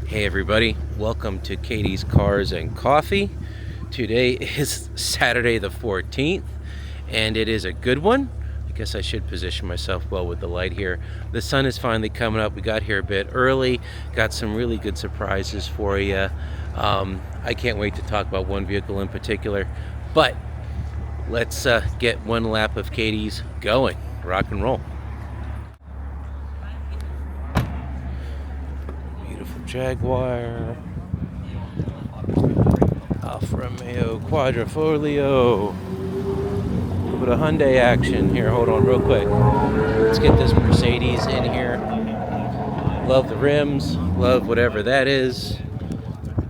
Hey everybody, welcome to Katie's Cars and Coffee. Today is Saturday the 14th and it is a good one. I guess I should position myself well with the light here. The sun is finally coming up. We got here a bit early, got some really good surprises for you. I can't wait to talk about one vehicle in particular, but let's get one lap of Katie's going. Rock and roll. Jaguar, Alfa Romeo Quadrifoglio, a little bit of Hyundai action here. Hold on real quick. Let's get this Mercedes in here. Love the rims, love whatever that is.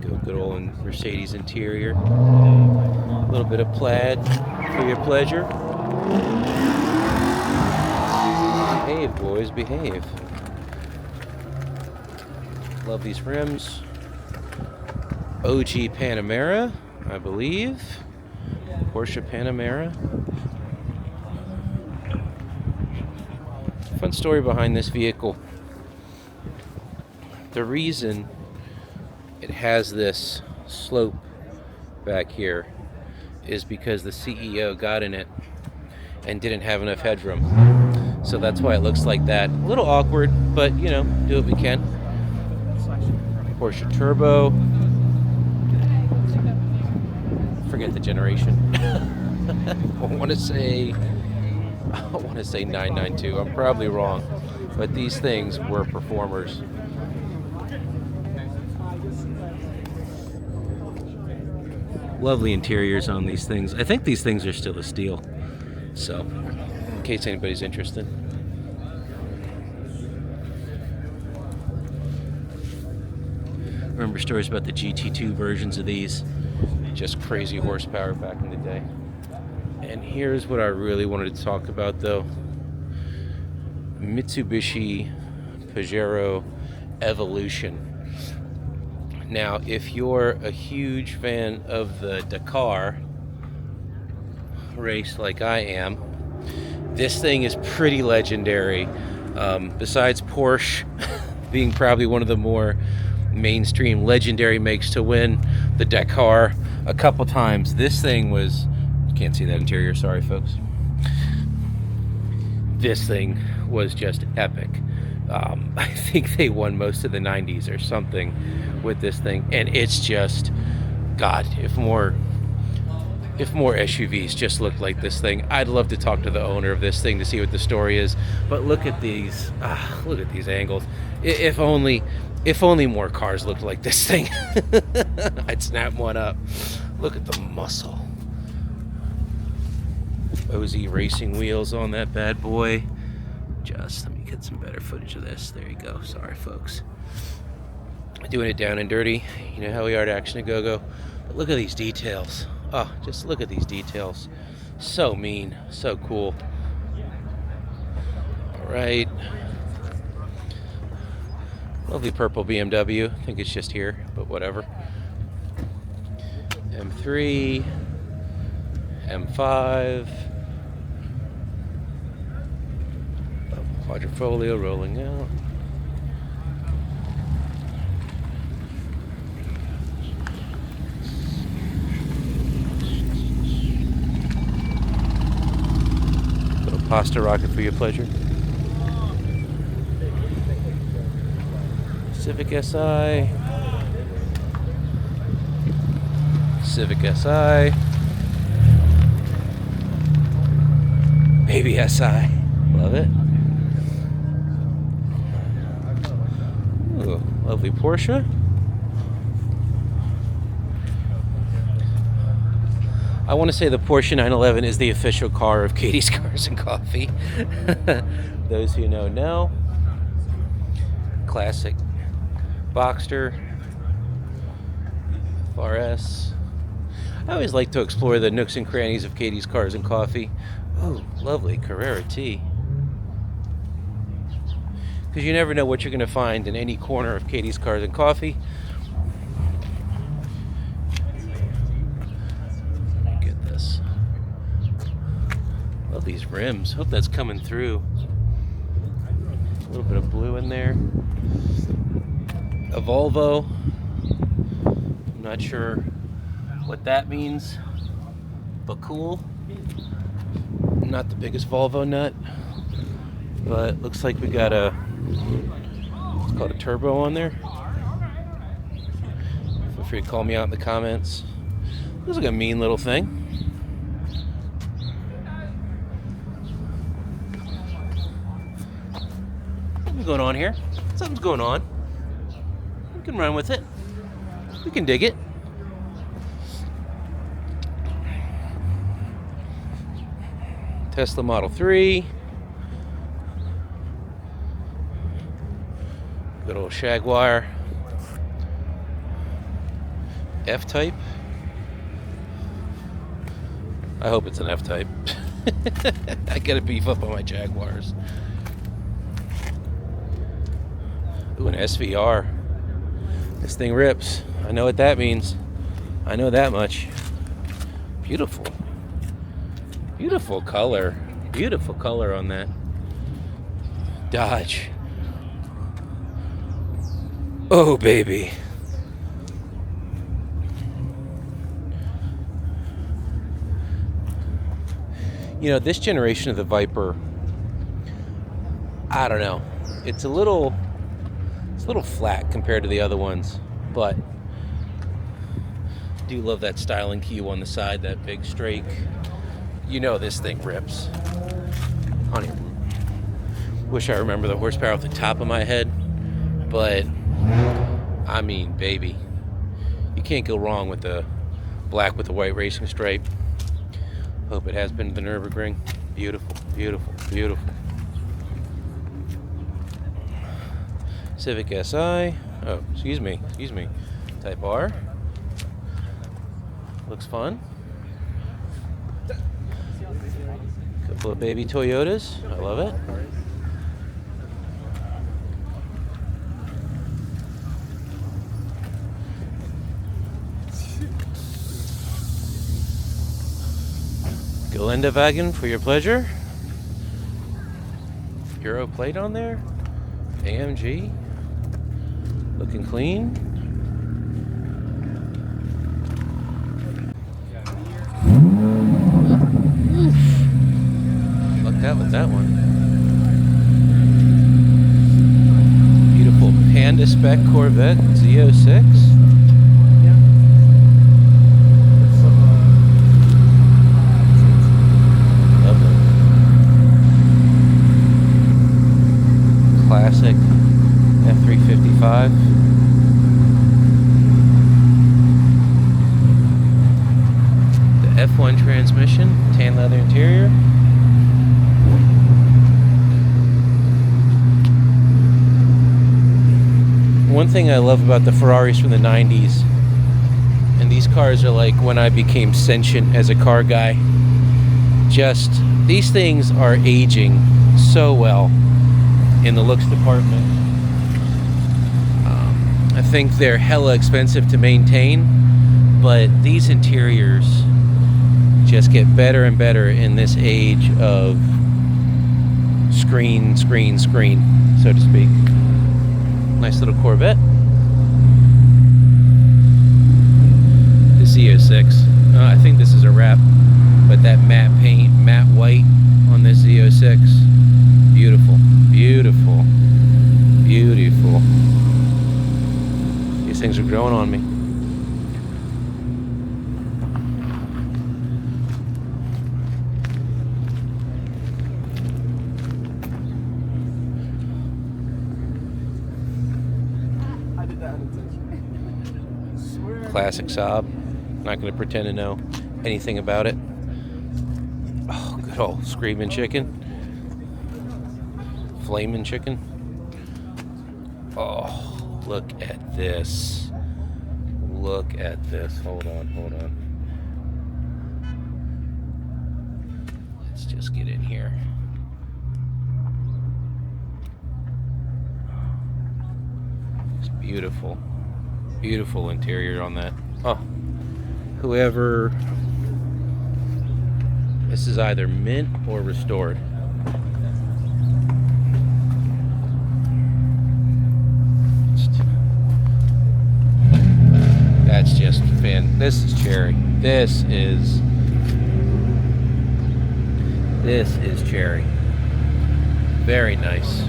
Good old Mercedes interior. A little bit of plaid for your pleasure. Behave, boys, behave. Love these rims. OG Panamera, I believe. Porsche Panamera. Fun story behind this vehicle. The reason it has this slope back here is because the CEO got in it and didn't have enough headroom. So that's why it looks like that. A little awkward, but you know, do what we can. Porsche Turbo. Forget the generation. I want to say 992. I'm probably wrong, but these things were performers. Lovely interiors on these things. I think these things are still a steal. So, in case anybody's interested. Remember stories about the GT2 versions of these, just crazy horsepower back in the day. And here's what I really wanted to talk about though. Mitsubishi Pajero Evolution. Now, if you're a huge fan of the Dakar race like I am, this thing is pretty legendary. Besides Porsche being probably one of the more mainstream legendary makes to win the Dakar a couple times, this thing was, you can't see that interior, sorry folks, this thing was just epic. I think they won most of the 90s or something with this thing, and it's just, God, if more SUVs just looked like this thing. I'd love to talk to the owner of this thing to see what the story is, but look at these angles. If only more cars looked like this thing, I'd snap one up. Look at the muscle. OZ racing wheels on that bad boy. Just let me get some better footage of this. There you go. Sorry, folks. Doing it down and dirty. You know how we are at Action A Go-Go. But look at these details. Oh, just look at these details. So mean. So cool. All right. Lovely purple BMW. I think it's just here, but whatever. M3, M5, Quadrifoglio rolling out. Little pasta rocket for your pleasure. Civic SI, Civic SI, Baby SI, love it. Ooh, lovely Porsche. I want to say the Porsche 911 is the official car of Katie's Cars and Coffee. Those who know. Classic Boxster, FRS. I always like to explore the nooks and crannies of Katie's Cars and Coffee. Oh, lovely Carrera T. Because you never know what you're going to find in any corner of Katie's Cars and Coffee. Get this. Love these rims. Hope that's coming through. A little bit of blue in there. A Volvo. I'm not sure what that means, but cool. Not the biggest Volvo nut, but looks like we got a, it's called a turbo on there. Feel free to call me out in the comments. Looks like a mean little thing. What's going on here? Something's going on. We can run with it. We can dig it. Tesla Model 3. Good old Jaguar. F-Type. I hope it's an F-Type. I gotta beef up on my Jaguars. Ooh, an SVR. This thing rips. I know what that means. I know that much. Beautiful. Beautiful color. Beautiful color on that Dodge. Oh, baby. You know, this generation of the Viper, I don't know. It's a little flat compared to the other ones, but I do love that styling cue on the side, that big strake. You know this thing rips. Honey, wish I remember the horsepower off the top of my head, but I mean, baby, you can't go wrong with the black with the white racing stripe. Hope it has been to the Nürburgring. Beautiful, beautiful, beautiful. Civic Si. Oh, excuse me. Type R. Looks fun. Couple of baby Toyotas. I love it. Geländewagen for your pleasure. Euro plate on there. AMG. Looking clean. Lucked out with that one. Beautiful Panda spec Corvette Z06. Classic F355. The F1 transmission, tan leather interior. One thing I love about the Ferraris from the 90s, and these cars are like when I became sentient as a car guy, just these things are aging so well in the looks department. I think they're hella expensive to maintain, but these interiors just get better and better in this age of screen, so to speak. Nice little Corvette. The Z06. I think this is a wrap, but that matte paint, matte white on this Z06. Beautiful, beautiful, beautiful. These things are growing on me. Classic Saab. Not going to pretend to know anything about it. Oh, good old screaming chicken. Flaming chicken. Oh, look at this. Look at this. Hold on. Let's just get in here. It's beautiful. Beautiful interior on that. Oh, whoever. This is either mint or restored. This is cherry. This is cherry. Very nice.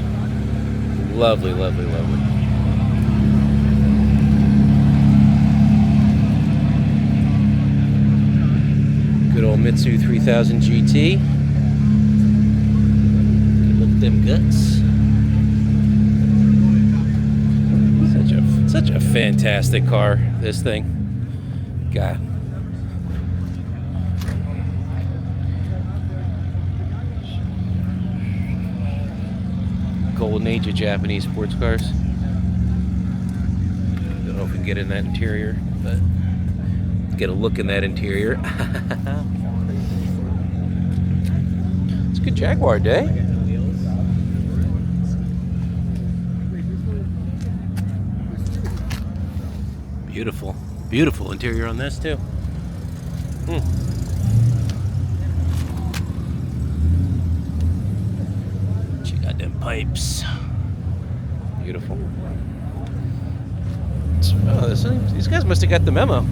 Lovely, lovely, lovely. Good old Mitsu 3000 GT. Look at them guts. Such a fantastic car, this thing. God. Golden age of Japanese sports cars. Don't know if we can get in that interior, but get a look in that interior. It's a good Jaguar day. Beautiful, beautiful interior on this too. She got them pipes. Beautiful. Oh, these guys must have got the memo.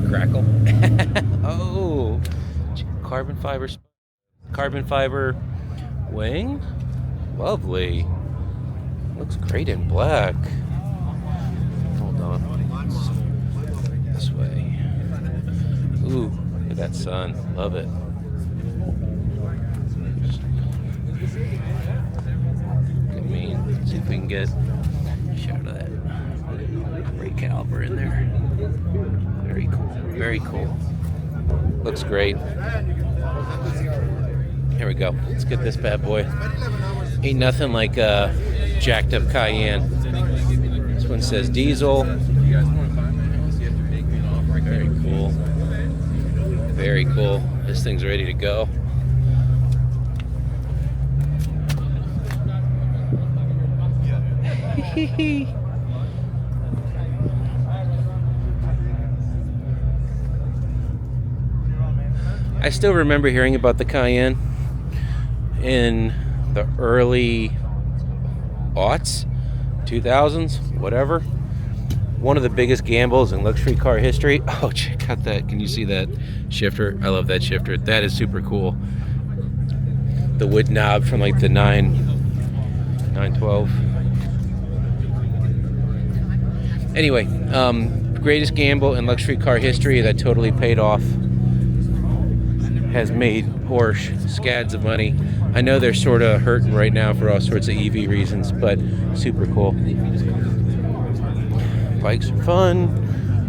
Crackle. Oh, carbon fiber wing. Lovely. Looks great in black. Hold on. This way. Ooh, look at that sun. Love it. Look at me. Let's see if we can get a shot of that brake caliper in there. Very cool. Very cool. Looks great. Here we go. Let's get this bad boy. Ain't nothing like a jacked up Cayenne. This one says diesel. Very cool. Very cool. This thing's ready to go. I still remember hearing about the Cayenne in the early aughts, 2000s, whatever. One of the biggest gambles in luxury car history. Oh, check out that. Can you see that shifter? I love that shifter. That is super cool. The wood knob from like the 912. Anyway, greatest gamble in luxury car history that totally paid off. Has made Porsche scads of money. I know they're sort of hurting right now for all sorts of EV reasons, but super cool. Bikes are fun.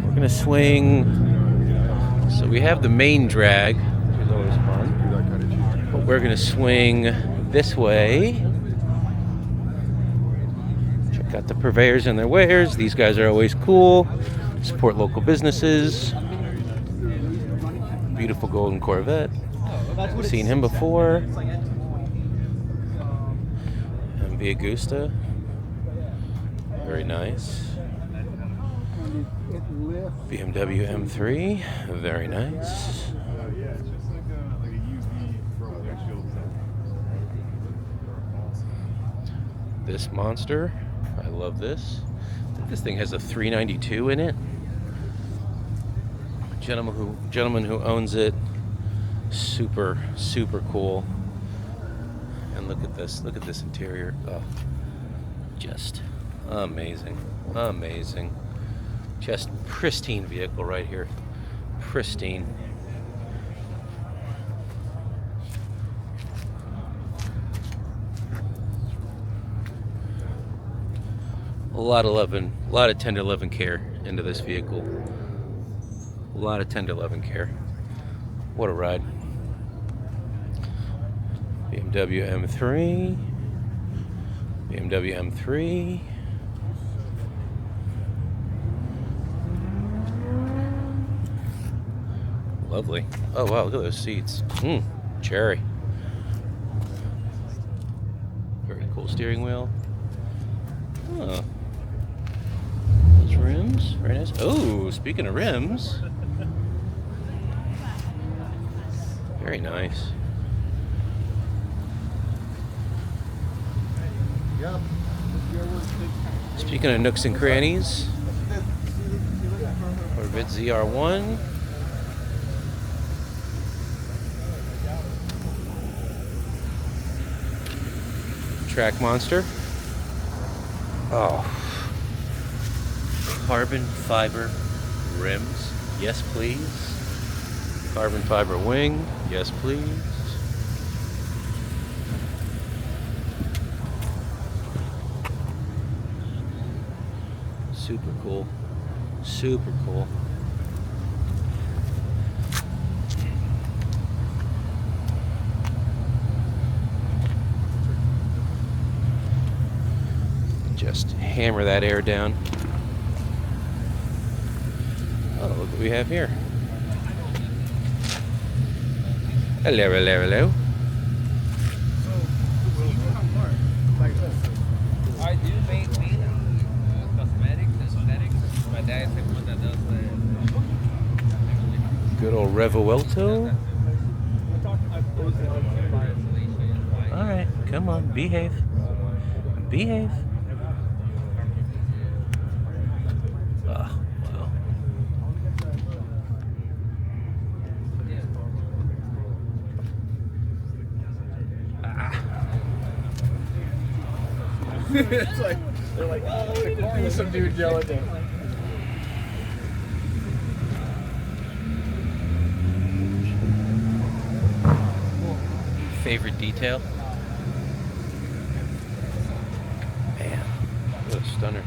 We're gonna swing. So we have the main drag, which is always fun. But we're gonna swing this way. Check out the purveyors and their wares. These guys are always cool. Support local businesses. Beautiful golden Corvette. We've seen him before. And Viet Gusta. Very nice. BMW M3. Very nice. This monster. I love this. I think this thing has a 392 in it. Gentleman who owns it, super cool. And look at this interior. Oh, just amazing. Just pristine vehicle right here. Pristine. A lot of loving, a lot of tender love and care into this vehicle. A lot of tender love and care. What a ride. BMW M3. BMW M3. Lovely. Oh wow, look at those seats. Cherry. Very cool steering wheel. Oh. Those rims, very nice. Oh, speaking of rims. Very nice. Speaking of nooks and crannies, Corvette ZR1. Track Monster. Oh. Carbon fiber rims. Yes, please. Carbon fiber wing. Yes, please. Super cool. Super cool. Just hammer that air down. Oh, look what we have here. Hello, hello, hello. I do make cosmetics, aesthetics. My dad is the one that does the Good old Revuelto. Alright, come on, behave. Behave. Oh, wow. It's like, they're like, oh, the car was some dude yelling at him. Favorite detail? Man, what a stunner.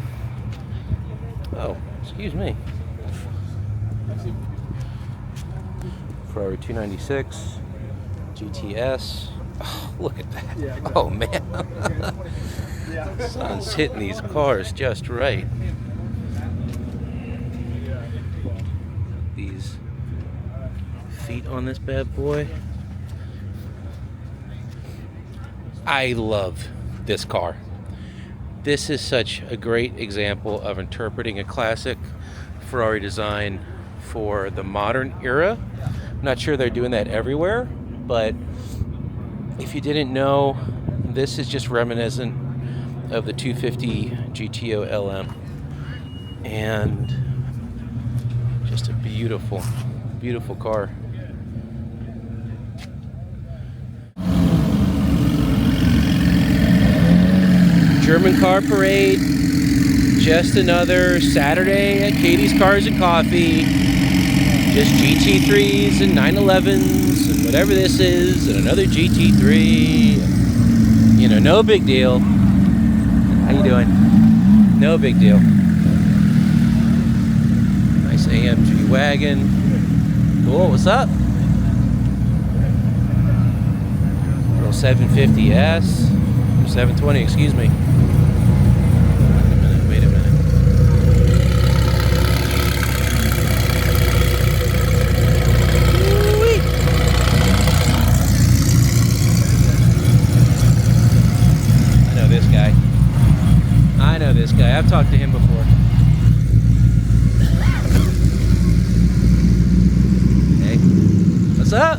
Oh, excuse me. Ferrari 296, GTS. Oh, look at that. Yeah, exactly. Oh, man. Sun's hitting these cars just right. These feet on this bad boy. I love this car. This is such a great example of interpreting a classic Ferrari design for the modern era. I'm not sure they're doing that everywhere, but if you didn't know, this is just reminiscent of the 250 GTO LM. And just a beautiful, beautiful car. German Car Parade, just another Saturday at Katie's Cars and Coffee. Just GT3s and 911s and whatever this is, and another GT3. You know, no big deal. How you doing? No big deal. Nice AMG wagon. Cool, what's up? Little 750S. 720, excuse me. Wait a minute. Woo-wee. I know this guy. I know this guy. I've talked to him before. Hey, what's up?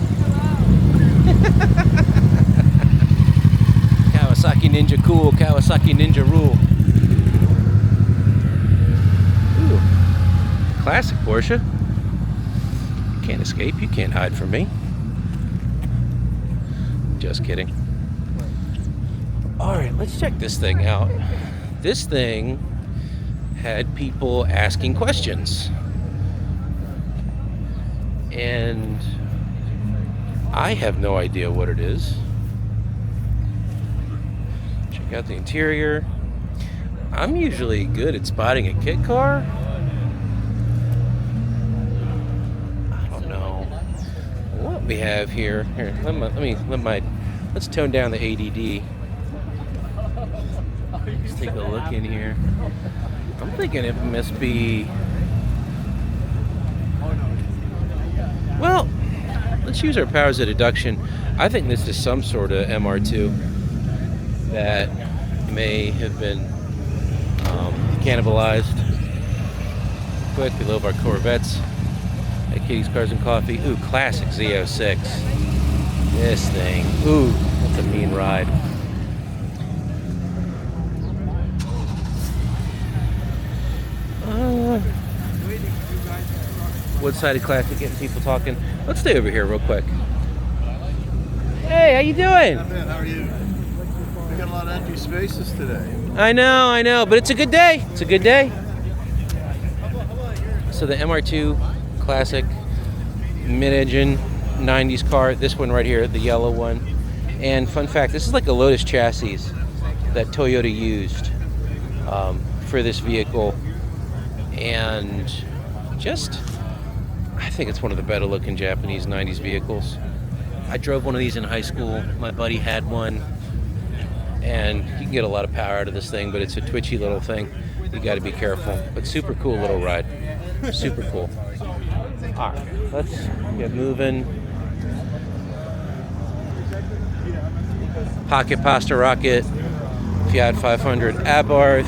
Kawasaki Ninja cool, Kawasaki Ninja rule. Ooh, classic Porsche. You can't escape, you can't hide from me. Just kidding. Alright, let's check this thing out. This thing had people asking questions. And I have no idea what it is. Got the interior. I'm usually good at spotting a kit car. I don't know what we have here. Here, let's tone down the ADD. Let's take a look in here. I'm thinking it must be. Well, let's use our powers of deduction. I think this is some sort of MR2 that may have been cannibalized. Quick, we love our Corvettes at Katie's Cars and Coffee. Ooh, classic Z06. This thing. Ooh, that's a mean ride. one-sided classic, getting people talking. Let's stay over here real quick. Hey, how you doing? Not bad. How are you? We got a lot of empty spaces today. I know, but it's a good day. It's a good day. So the MR2 classic mid-engine 90s car. This one right here, the yellow one. And fun fact, this is like a Lotus chassis that Toyota used for this vehicle. And just, I think it's one of the better looking Japanese 90s vehicles. I drove one of these in high school. My buddy had one. And you can get a lot of power out of this thing, but it's a twitchy little thing. You got to be careful. But super cool little ride. Super cool. All right, let's get moving. Pocket Pasta Rocket, Fiat 500 Abarth.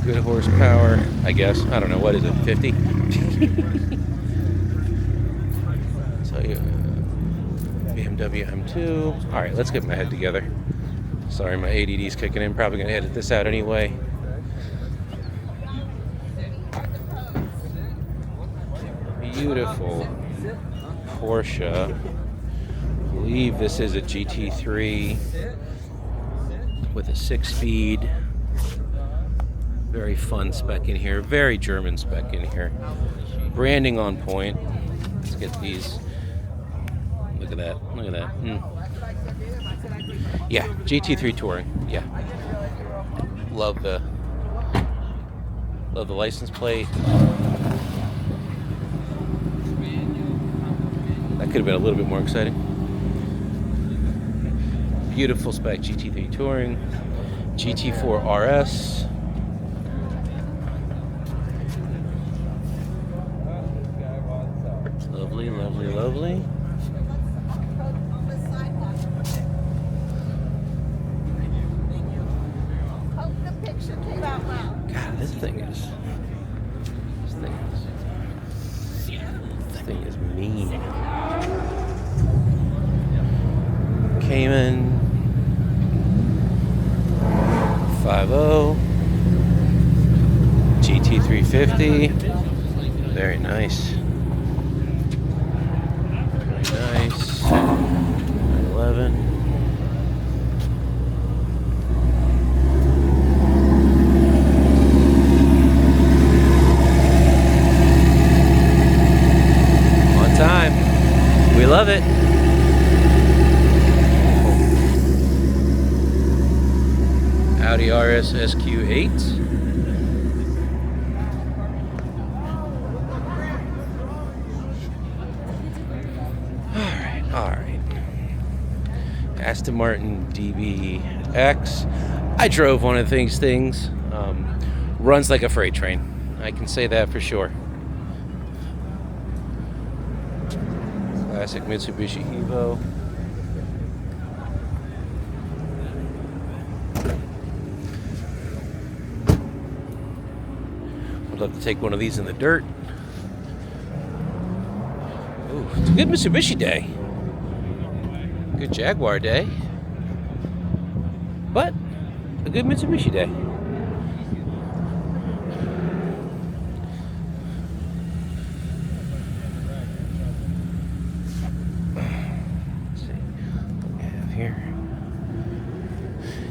Good horsepower, I guess. I don't know, what is it, 50? So, BMW M2. All right, let's get my head together. Sorry, my ADD's kicking in. Probably gonna edit this out anyway. Beautiful Porsche. I believe this is a GT3 with a 6-speed. Very fun spec in here. Very German spec in here. Branding on point. Let's get these. Look at that. Look at that. Yeah, GT3 Touring. Yeah. Love the license plate. That could have been a little bit more exciting. Beautiful spec GT3 Touring, GT4 RS. Lovely, lovely, lovely. God, this thing is mean. Cayenne 5.0 GT350. Very nice. Very nice. 911. On time. We love it. Audi RS SQ8. All right. Aston Martin DBX. I drove one of these things. Runs like a freight train. I can say that for sure. Classic Mitsubishi Evo. Love to take one of these in the dirt. Ooh, it's a good Mitsubishi day. Good Jaguar day. But a good Mitsubishi day. Let's see what we have here.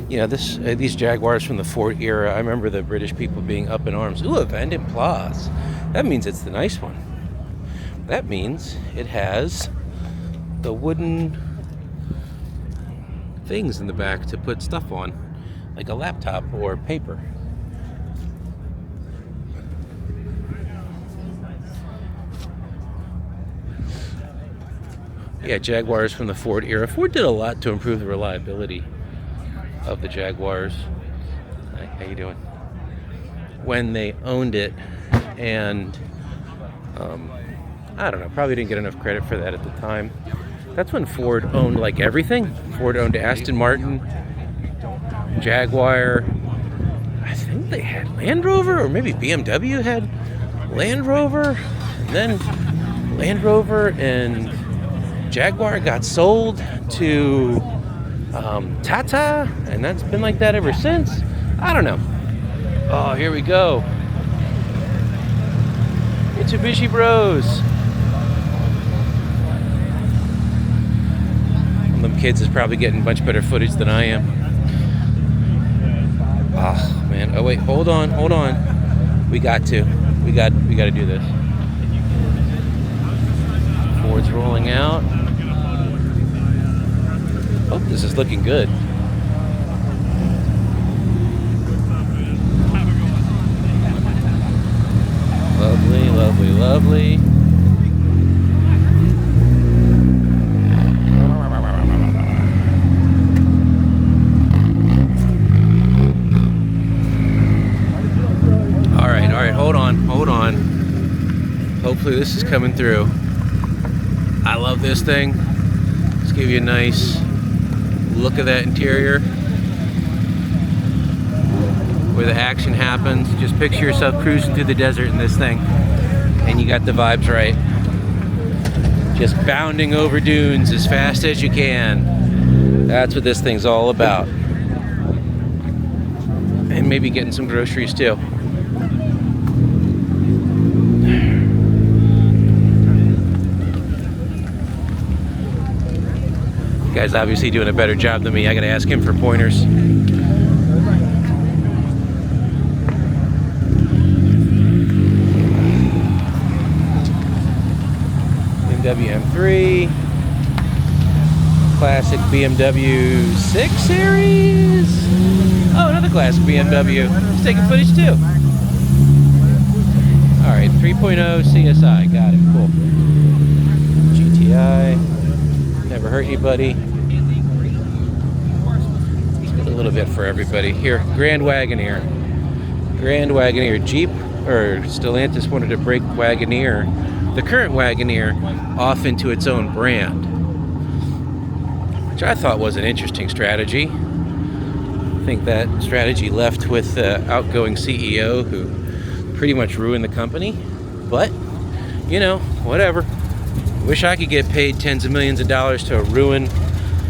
You know, these Jaguars from the Ford era, I remember the British people being up in arms. Ooh, a Vend in Place. That means it's the nice one. That means it has the wooden things in the back to put stuff on, like a laptop or paper. Yeah, Jaguars from the Ford era. Ford did a lot to improve the reliability of the Jaguars. Hi, how you doing? When they owned it, and I don't know, probably didn't get enough credit for that at the time. That's when Ford owned like everything. Ford owned Aston Martin, Jaguar. I think they had Land Rover, or maybe BMW had Land Rover, and then Land Rover and Jaguar got sold to Tata, and that's been like that ever since. I don't know. Oh, here we go. Mitsubishi Bros. One of them kids is probably getting much better footage than I am. Oh man! Oh wait, hold on. We got to do this. Ford's rolling out. Oh, this is looking good. Lovely, lovely, lovely. All right, hold on. Hopefully this is coming through. I love this thing. Let's give you a nice look at that interior where the action happens. Just picture yourself cruising through the desert in this thing, and you got the vibes right. Just bounding over dunes as fast as you can. That's what this thing's all about. And maybe getting some groceries too. Guy's obviously doing a better job than me. I gotta ask him for pointers. BMW M3, classic BMW 6 Series. Oh, another classic BMW. He's taking footage too. All right, 3.0 CSI. Got it. Cool. GTI. Never hurt anybody. Let's get a little bit for everybody. Here, Grand Wagoneer. Grand Wagoneer. Jeep or Stellantis wanted to break Wagoneer, the current Wagoneer, off into its own brand, which I thought was an interesting strategy. I think that strategy left with the outgoing CEO who pretty much ruined the company. But, you know, whatever. Wish I could get paid tens of millions of dollars to ruin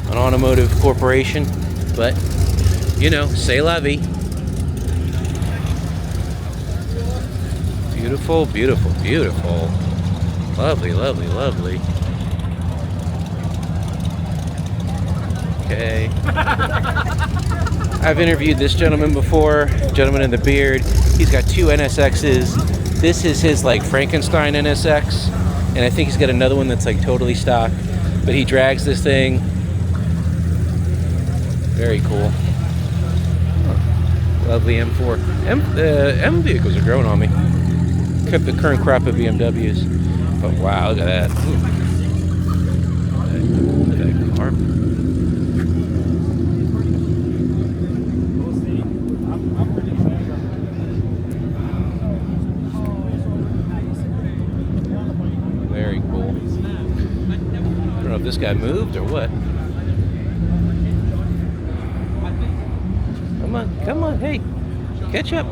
an automotive corporation, but you know, c'est la vie. Beautiful, beautiful, beautiful. Lovely, lovely, lovely. Okay. I've interviewed this gentleman before, gentleman in the beard. He's got two NSXs. This is his like Frankenstein NSX. And I think he's got another one that's like totally stock, but he drags this thing. Very cool. Lovely M4. M vehicles are growing on me. Kept the current crop of BMWs. But wow, look at that. Ooh. Look at that car. Very cool. I don't know if this guy moved or what. Come on, hey. Catch up.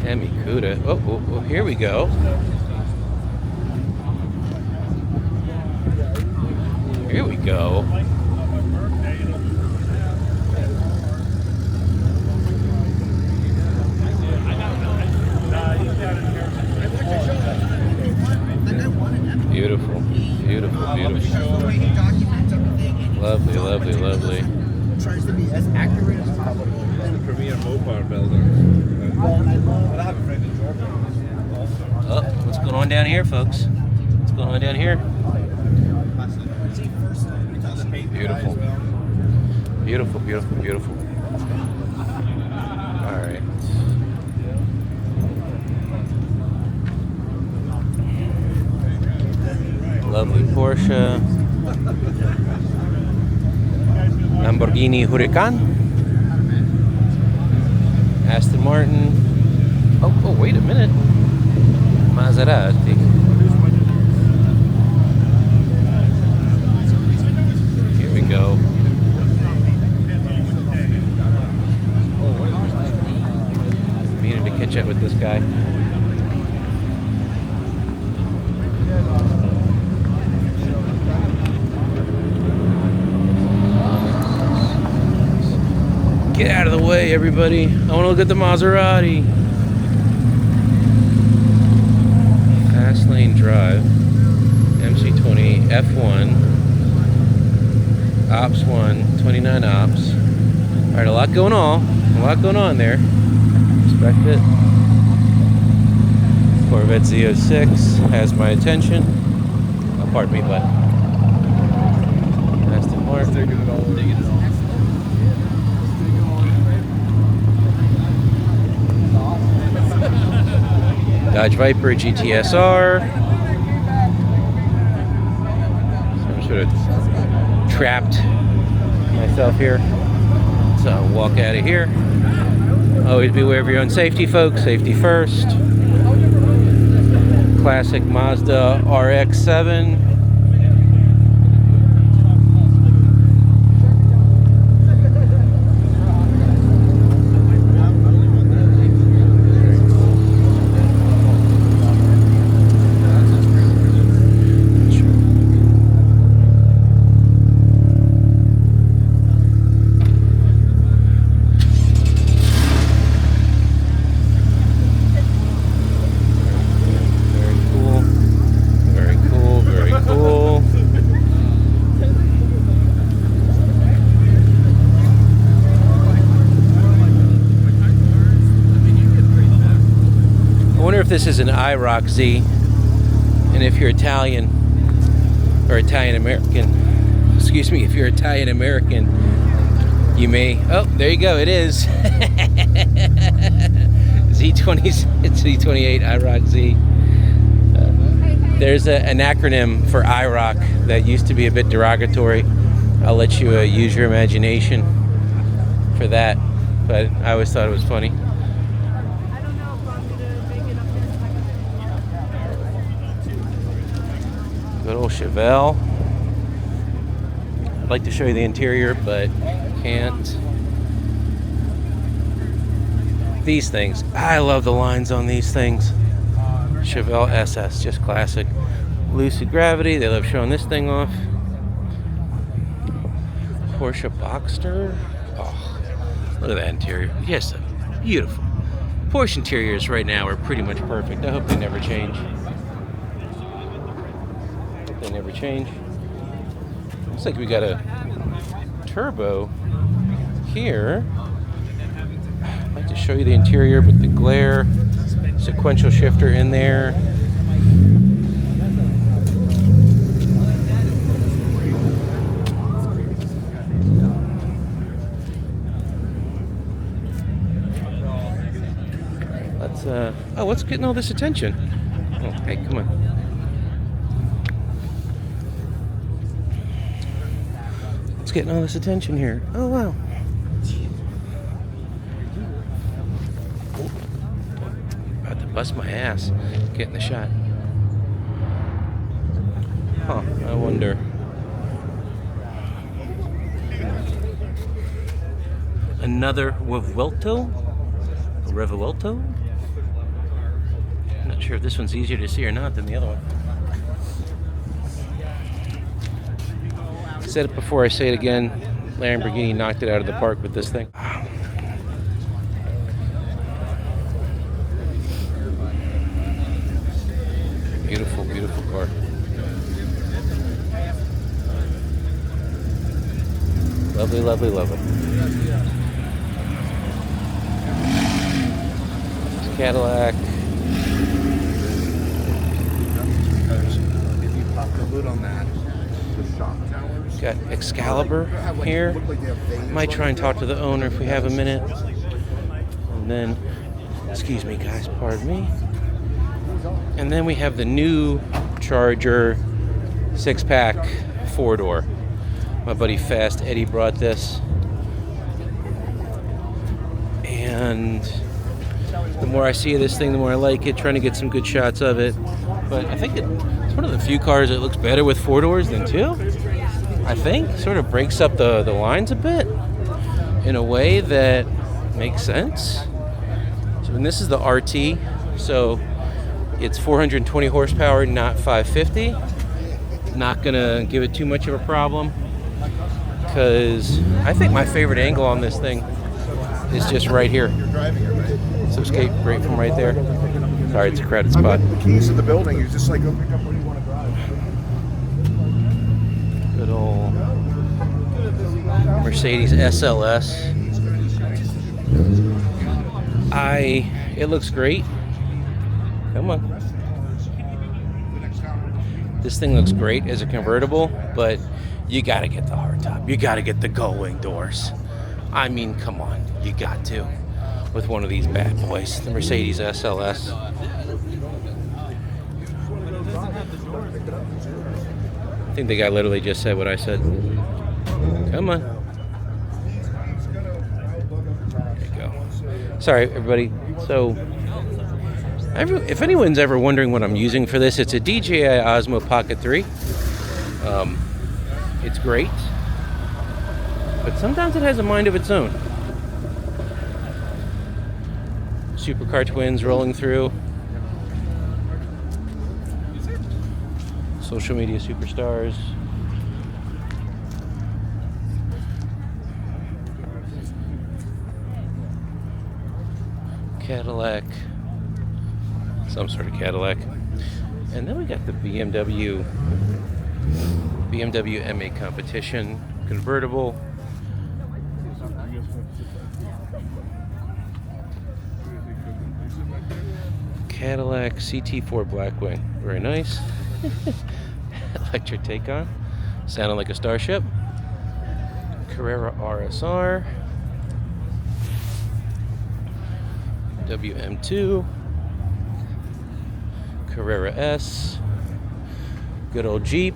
Hemi Cuda. Oh, here we go. Here we go. Beautiful, beautiful, beautiful. Lovely, lovely, lovely. Tries to be as accurate as possible. The premier Mopar builder. Oh, what's going on down here, folks? What's going on down here? Beautiful. Beautiful, beautiful, beautiful. All right. Lovely Porsche. Lamborghini Huracan. Aston Martin. Oh, wait a minute. Maserati. Here we go. Meaning to catch up with this guy. Get out of the way, everybody. I want to look at the Maserati. drive. MC20 F1. Ops 1, 29 ops. Alright, a lot going on. A lot going on there. Respect it. Corvette Z06 has my attention. Oh, pardon me, but Aston Martin. Digging it all. Dodge Viper GTSR. So I'm sort of trapped myself here. So I'll walk out of here. Always beware of your own safety, folks. Safety first. Classic Mazda RX-7. This is an IROC Z, and if you're Italian or Italian American, excuse me, if you're Italian American, you may. Oh, there you go. It is Z28 IROC Z. There's an acronym for IROC that used to be a bit derogatory. I'll let you use your imagination for that, but I always thought it was funny. Good old Chevelle. I'd like to show you the interior, but can't. These things, I love the lines on these things. Chevelle SS, just classic. Lucid Gravity, they love showing this thing off. Porsche Boxster. Oh, look at that interior. Yes, beautiful. Porsche interiors right now are pretty much perfect. I hope they never change. They never change. Looks like we got a turbo here. I'd like to show you the interior with the glare, sequential shifter in there. Let's oh, what's getting all this attention? Oh, hey, come on. Getting all this attention here. Oh wow. About to bust my ass getting the shot. Huh, I wonder. Another Revuelto? Revuelto? Not sure if this one's easier to see or not than the other one. Said it before, I say it again. Lamborghini knocked it out of the park with this thing. Beautiful, beautiful car. Lovely, lovely, lovely. It's Cadillac. If you pop the hood on that, Got Excalibur here. Might try and talk to the owner if we have a minute. And then, excuse me guys, pardon me. And then we have the new Charger 6-pack 4-door. My buddy Fast Eddie brought this. And the more I see of this thing, the more I like it. Trying to get some good shots of it. But I think it's one of the few cars that looks better with 4 doors than 2. I think sort of breaks up the lines a bit in a way that makes sense. So, and this is the RT, so it's 420 horsepower, not 550. Not gonna give it too much of a problem because I think my favorite angle on this thing is just right here. So escape right from right there. Sorry, it's a crowded I spot. put the keys to the building. You just like go pick up what you want to drive. Good old Mercedes SLS. It looks great. Come on. This thing looks great as a convertible, but you gotta get the hardtop. You gotta get the gull-wing doors. I mean, come on, you got to. With one of these bad boys, the Mercedes SLS. I think the guy literally just said what I said. Come on. There you go. Sorry, everybody. So, if anyone's ever wondering what I'm using for this, it's a DJI Osmo Pocket 3. It's great, but sometimes it has a mind of its own. Supercar twins rolling through. Social media superstars. Cadillac. Some sort of Cadillac. And then we got the BMW MA competition convertible. Cadillac CT4 Blackwing. Very nice. Electric Taycan. Sounding like a Starship. Carrera RSR. WM2. Carrera S. Good old Jeep.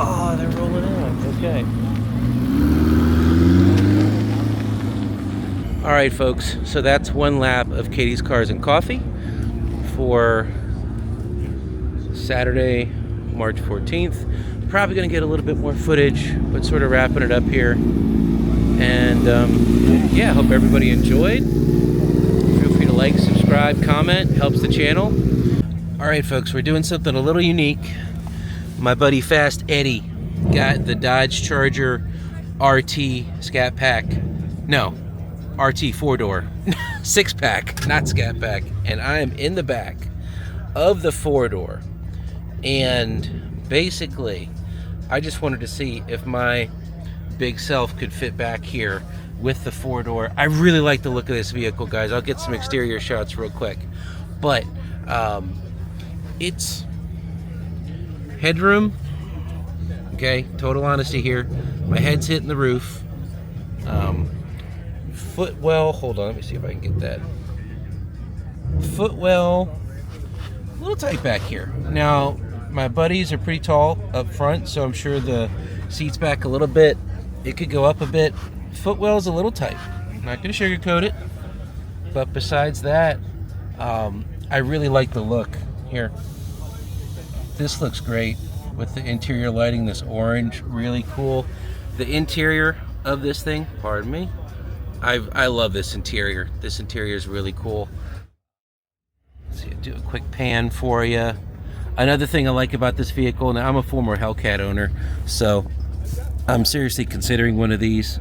Oh, they're rolling out. Okay. All right, folks. So that's one lap of Katie's Cars and Coffee for Saturday, March 14th. Probably going to get a little bit more footage, but sort of wrapping it up here. And yeah, hope everybody enjoyed. Feel free to like, subscribe, comment. Helps the channel. All right, folks. We're doing something a little unique. My buddy Fast Eddie got the Dodge Charger RT Scat Pack. No, RT 4-door. 6-pack, not Scat Pack. And I am in the back of the 4-door. And basically, I just wanted to see if my big self could fit back here with the 4-door. I really like the look of this vehicle, guys. I'll get some exterior shots real quick. But it's headroom. Okay, total honesty here. My head's hitting the roof. Footwell, hold on, let me see if I can get that. Footwell, a little tight back here. Now, my buddies are pretty tall up front, so I'm sure the seat's back a little bit. It could go up a bit. Footwell's a little tight. I'm not going to sugarcoat it. But besides that, I really like the look here. This looks great with the interior lighting, this orange, really cool. The interior of this thing, pardon me, I love this interior. This interior is really cool. Let's see, I'll do a quick pan for you. Another thing I like about this vehicle, now I'm a former Hellcat owner, so I'm seriously considering one of these.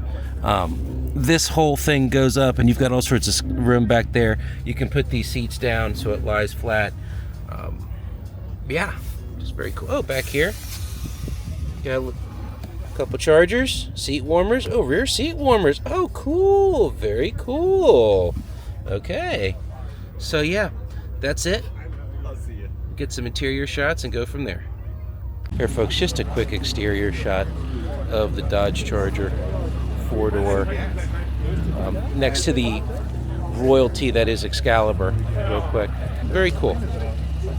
This whole thing goes up and you've got all sorts of room back there. You can put these seats down so it lies flat. Yeah, just very cool. Oh, back here, got a couple chargers, seat warmers. Oh, rear seat warmers. Oh, cool. Very cool. Okay. So, yeah, that's it. Get some interior shots and go from there. Here, folks, just a quick exterior shot of the Dodge Charger 4-door next to the royalty that is Excalibur. Real quick. Very cool.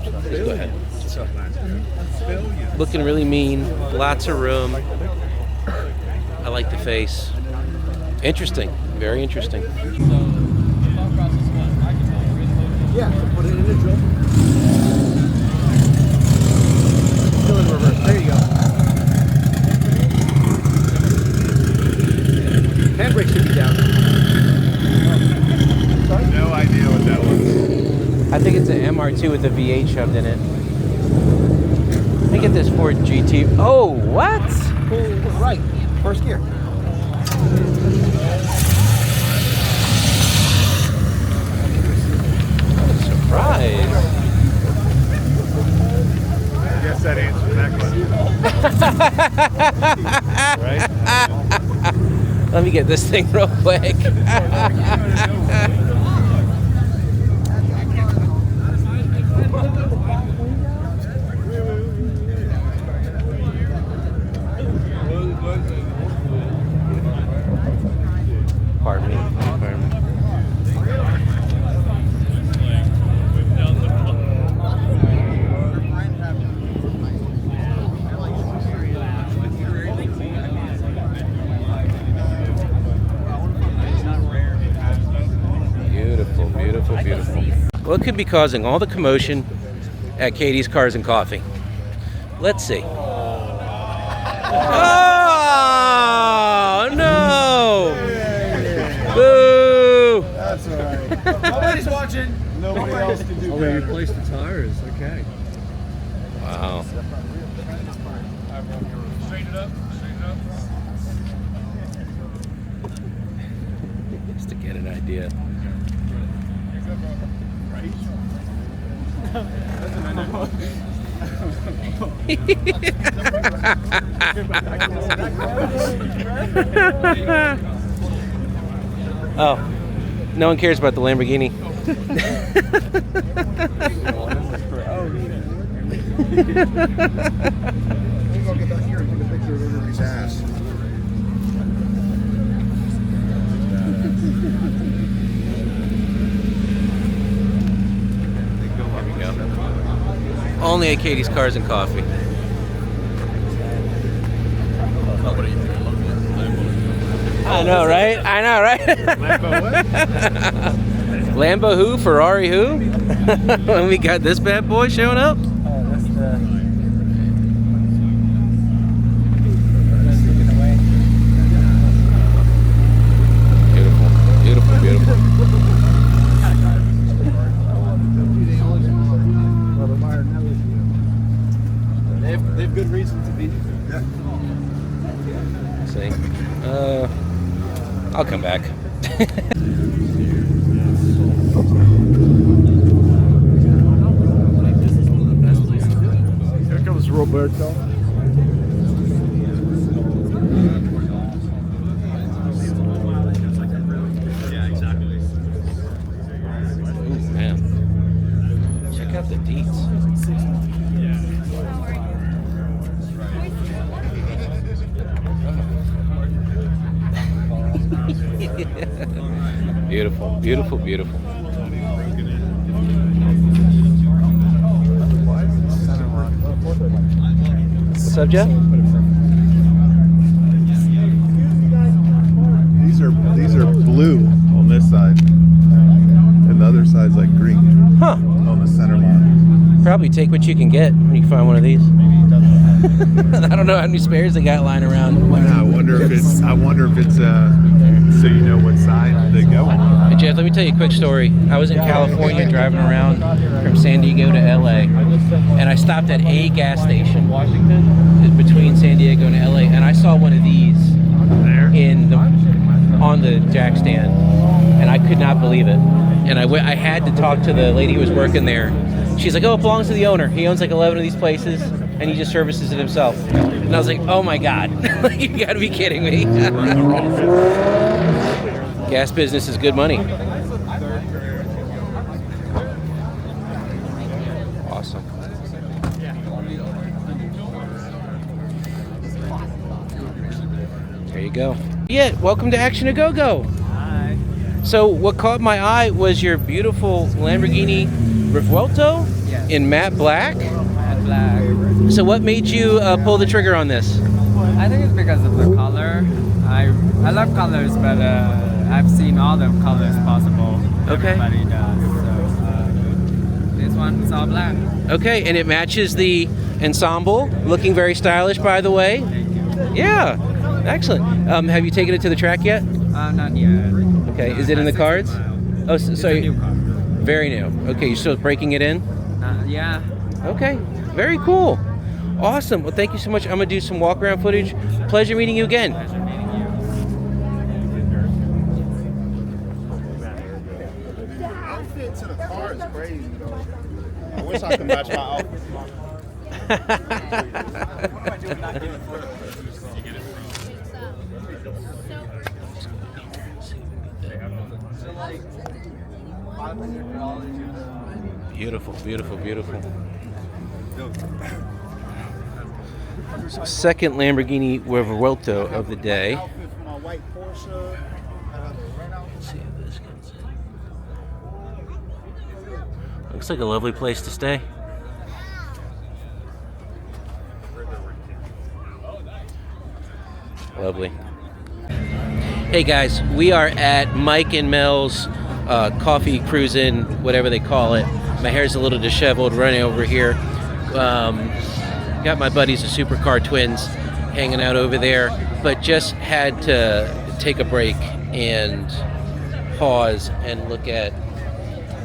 Just go ahead. Looking really mean. Lots of room. I like the face. Interesting. Very interesting. Yeah, put it in the drill. Still in reverse. There you go. Handbrake should be down. No idea what that was. I think it's an MR2 with a V8 shoved in it. Let me get this Ford GT. Oh, what? Pull right. First gear. surprise. I guess that answers that question. Right? Let me get this thing real quick. Pardon me. Pardon me. Beautiful, beautiful, beautiful. What could be causing all the commotion at Katie's Cars and Coffee? Let's see. Oh, no! Boo! That's all right. Nobody's watching. Nobody else can do better. Replace the tires. Okay. Wow. Straighten it up. Straighten it up. Just to get an idea. Oh, no one cares about the Lamborghini. Only at Katie's Cars and Coffee. I know, right? I know, right? Lambo what? Lambo who? Ferrari who? And we got this bad boy showing up? Oh, that's the. Beautiful, beautiful, beautiful. They have good reason to be here. See? I'll come back. Here comes Roberto. Ooh, man. Check out the deets. Beautiful, beautiful, beautiful. What's up, Jeff? These are blue on this side, and the other side's like green Huh. on the center line. Probably take what you can get when you can find one of these. I don't know how many spares they got lying around. I wonder if it's so you know what side they go on. Hey Jeff, let me tell you a quick story. I was in California driving around from San Diego to LA, and I stopped at a gas station between San Diego and LA, and I saw one of these on the jack stand, and I could not believe it. And I had to talk to the lady who was working there. She's like, "Oh, it belongs to the owner. He owns like 11 of these places, and he just services it himself." And I was like, "Oh my God, you gotta be kidding me!" Gas business is good money. Awesome. There you go. Yeah, welcome to Action A Go Go. Hi. So what caught my eye was your beautiful Lamborghini Revuelto Yes. in matte black. Matte black. So what made you pull the trigger on this? I think it's because of the color. I love colors, but I've seen all the colors possible. Okay. Everybody does. So this one's all black. Okay, and it matches the ensemble. Looking very stylish, by the way. Thank you. Yeah, excellent. Have you taken it to the track yet? Not yet. Okay, is it in the cards? Oh, so It's a new car. very new. Okay, you're still breaking it in? Yeah. Okay, very cool. Awesome. Well, thank you so much. I'm going to do some walk-around footage. Pleasure meeting you again. Pleasure meeting you. The outfit to the car is crazy, though. wish I could match my outfit. Beautiful, beautiful, beautiful. Second Lamborghini Revuelto of the day. Outfit for my white Porsche. Let's see if this comes in. Looks like a lovely place to stay. Lovely. Hey guys, we are at Mike and Mel's coffee cruising, whatever they call it. My hair's a little disheveled running over here. Got my buddies, the Supercar twins, hanging out over there, but just had to take a break and pause and look at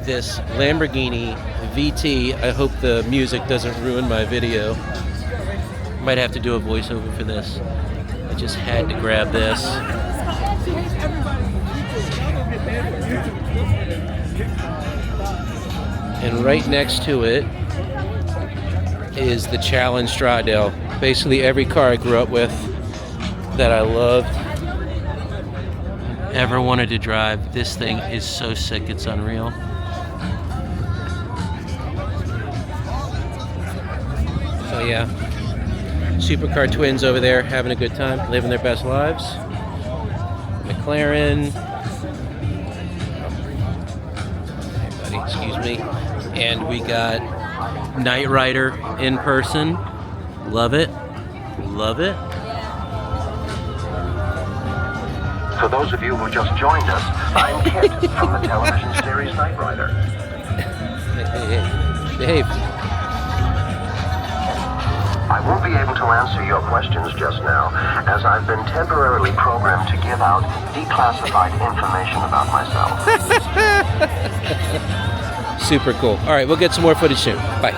this Lamborghini VT. I hope the music doesn't ruin my video. Might have to do a voiceover for this. I just had to grab this. And right next to it is the Challenge Stradale. Basically every car I grew up with that I loved, ever wanted to drive. This thing is so sick, it's unreal. So yeah, Supercar twins over there having a good time, living their best lives. McLaren. Hey buddy, excuse me. And we got Knight Rider in person. Love it. Love it. For those of you who just joined us, I'm Kit from the television series Knight Rider. Hey, behave. I won't be able to answer your questions just now, as I've been temporarily programmed to give out declassified information about myself. Super cool. All right, we'll get some more footage soon. Bye.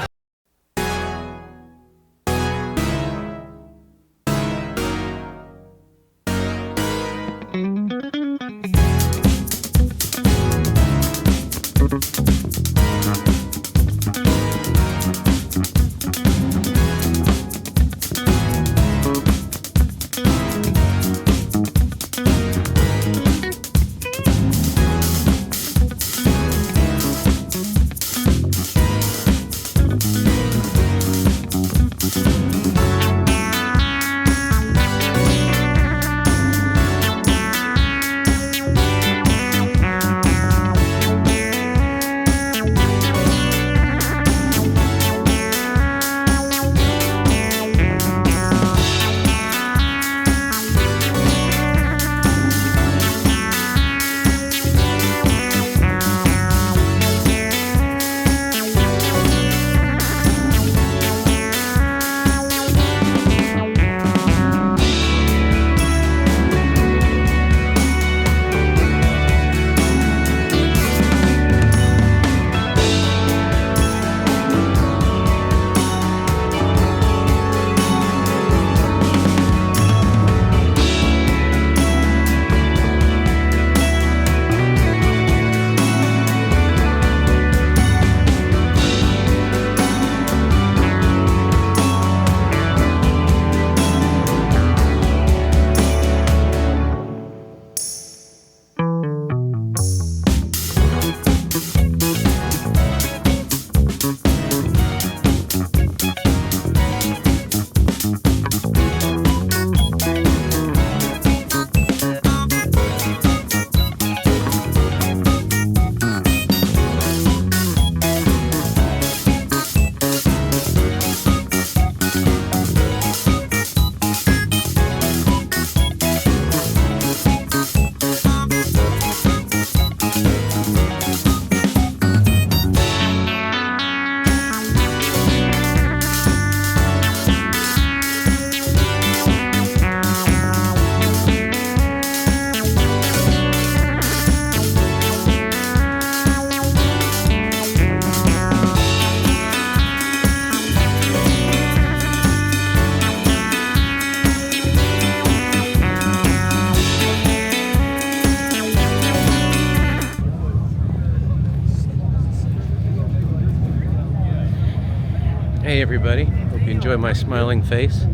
Hey everybody, hope you enjoy my smiling face.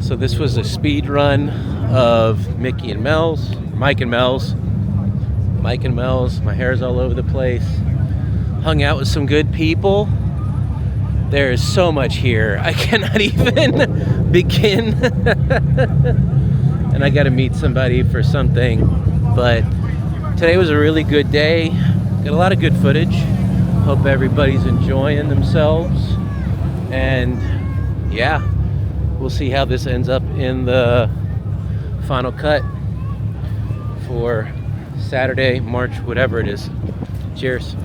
So this was a speed run of Mike and Mel's. My hair's all over the place. Hung out with some good people. There is so much here. I cannot even begin. And I got to meet somebody for something. But today was a really good day. Got a lot of good footage. Hope everybody's enjoying themselves. And yeah, we'll see how this ends up in the final cut for Saturday, March, whatever it is. Cheers.